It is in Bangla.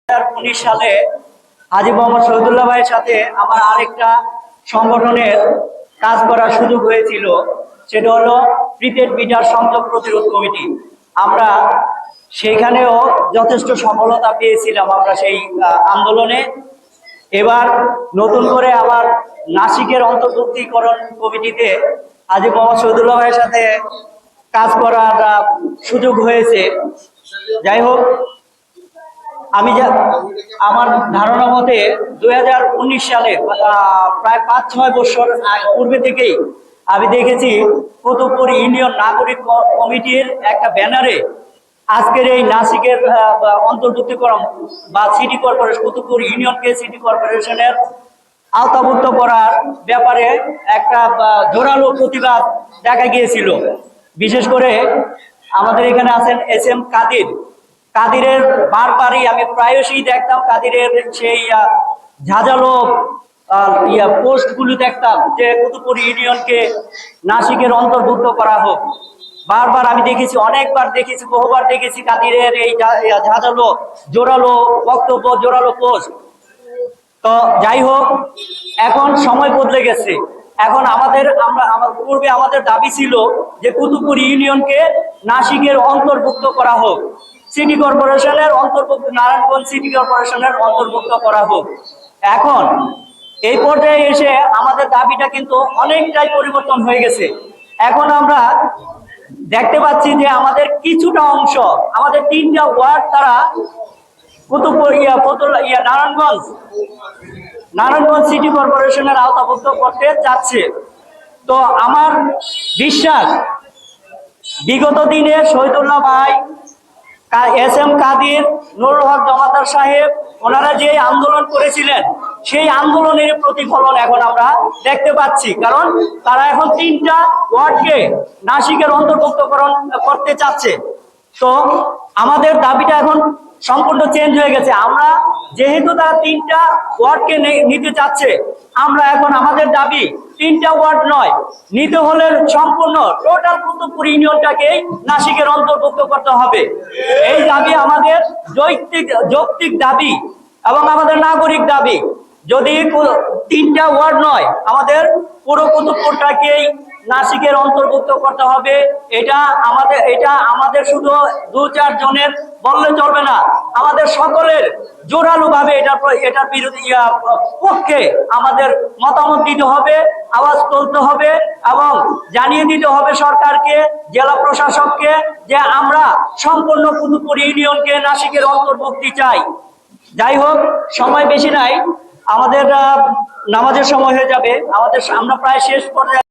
2019 সালে হাজী মোহাম্মদ শহীদুল্লাহ ভাইয়ের সাথে আমার আরেকটা সংগঠনের কাজ করার সুযোগ হয়েছিল। সেটা হলো প্রিপেড মিটার সংযোগ প্রতিরোধ কমিটি। আমরা সেইখানেও যথেষ্ট সফলতা পেয়েছিলাম আমরা সেই আন্দোলনে। এবার নতুন করে আবার নাসিকের অন্তর্ভুক্তিকরণ কমিটিতে হাজী মোহাম্মদ শহীদুল্লাহ ভাইয়ের সাথে কাজ করার সুযোগ হয়েছে। যাই হোক, আমি আমার ধারণা মতে 2019 সালে প্রায় 5-6 বছর পূর্বে থেকেই আমি দেখেছি কুতুবপুর ইউনিয়ন নাগরিক কমিটির একটা ব্যানারে আজকের এই নাসিকের অন্তর্ভুক্তিকরণ বা সিটি কর্পোরেশন, কুতুবপুর ইউনিয়নকে সিটি কর্পোরেশনের আওতাভুক্ত করার ব্যাপারে একটা জোরালো প্রতিবাদ দেখা গিয়েছিল। বিশেষ করে আমাদের এখানে আছেন SM কাদিরের বারবারই আমি প্রায়শই দেখতাম কাদিরের সেই ঝাঁঝালো পোস্টগুলো দেখতাম যে কুতুবপুর ইউনিয়নকে নাসিকের অন্তর্ভুক্ত করা হোক। বারবার আমি দেখেছি, অনেকবার দেখেছি, বহুবার দেখেছি কাদিরের এই ঝাঁঝালো জোরালো বক্তব্য, জোরালো পোস্ট। তো যাই হোক, এখন সময় বদলে গেছে। এখন পূর্বে আমাদের দাবি ছিল যে কুতুবপুর ইউনিয়নকে নাসিকের অন্তর্ভুক্ত করা হোক, সিটি কর্পোরেশনের অন্তর্ভুক্ত, নারায়ণগঞ্জ সিটি কর্পোরেশনের অন্তর্ভুক্ত করা হোক। এখন এই পর্যায়ে এসে আমাদের দাবিটা কিন্তু অনেকটাই পরিবর্তন হয়ে গেছে। এখন আমরা দেখতে পাচ্ছি যে আমাদের কিছুটা অংশ, আমাদের 3টা ওয়ার্ড তারা কুতুবপুর নারায়ণগঞ্জ সিটি কর্পোরেশনের আওতাভুক্ত করতে চাচ্ছে। তো আমার বিশ্বাস, বিগত দিনে শহীদুল্লাহ ভাই, SM কাদির, নুরুল হক জমাদার সাহেব, ওনারা যে আন্দোলন করেছিলেন সেই আন্দোলনের প্রতিফলন এখন আমরা দেখতে পাচ্ছি। কারণ তারা এখন 3টা ওয়ার্ডকে নাসিকের অন্তর্ভুক্তকরণ করতে চাচ্ছে। তো আমাদের দাবিটা এখন সম্পূর্ণ চেঞ্জ হয়ে গেছে। আমরা যেহেতু তারা 3টা ওয়ার্ডকে নিতে চাচ্ছে, আমরা এখন আমাদের দাবি 3টা ওয়ার্ড নয়, নিতে হলে সম্পূর্ণ টোটাল কুতুবপুর ইউনিয়নটাকেই নাসিকের অন্তর্ভুক্ত করতে হবে। এই দাবি আমাদের যৌক্তিক দাবি এবং আমাদের নাগরিক দাবি। যদি 3টা ওয়ার্ড নয়, আমাদের পুরো কুতুবপুরটাকেই নাসিকের অন্তর্ভুক্ত করতে হবে। এটা আমাদের শুধু 2-4 জনের বললে চলবে না, আমাদের সকলের জোরালো ভাবে এটার বিরোধী পক্ষে আমাদের মতামত দিতে হবে, আওয়াজ তুলতে হবে এবং জানিয়ে দিতে হবে সরকারকে, জেলা প্রশাসককে যে আমরা সম্পূর্ণ কুতুবপুর ইউনিয়নকে নাসিকের অন্তর্ভুক্তি চাই। যাই হোক, সময় বেশি নাই, আমাদের নামাজের সময় হয়ে যাবে, আমরা প্রায় শেষ পর্যায়ে।